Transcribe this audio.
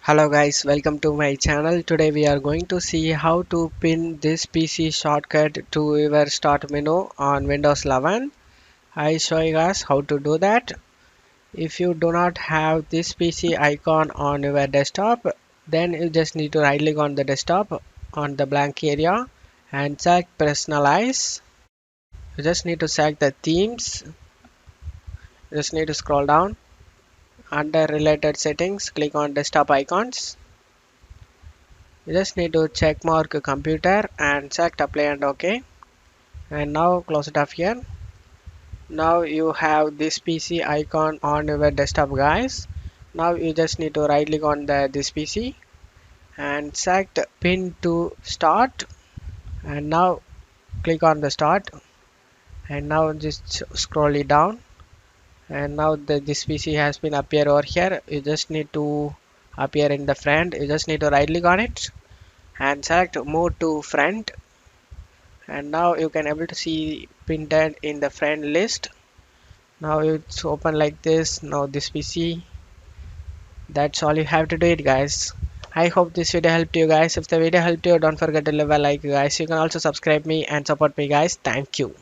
Hello guys, welcome to my channel. Today we are going to see how to pin this PC shortcut to your start menu on Windows 11. I show you guys how to do that. If you do not have this PC icon on your desktop, then you just need to right click on the desktop on the blank area and select personalize. You just need to select the themes. You just need to scroll down. Under related settings, click on desktop icons. You just need to check mark computer and select apply and OK, and now close it off here. Now you have this PC icon on your desktop guys. Now you just need to right click on this PC and select pin to start, and now click on the start, and now just scroll it down, and now this PC has been appear over here. You just need to appear in the front. You just need to right click on it and select move to front, and now you can able to see pinned in the friend list. Now it's open like this. Now this PC, that's all you have to do it guys. I hope this video helped you guys. If the video helped you, don't forget to leave a like guys. You can also subscribe me and support me guys. Thank you.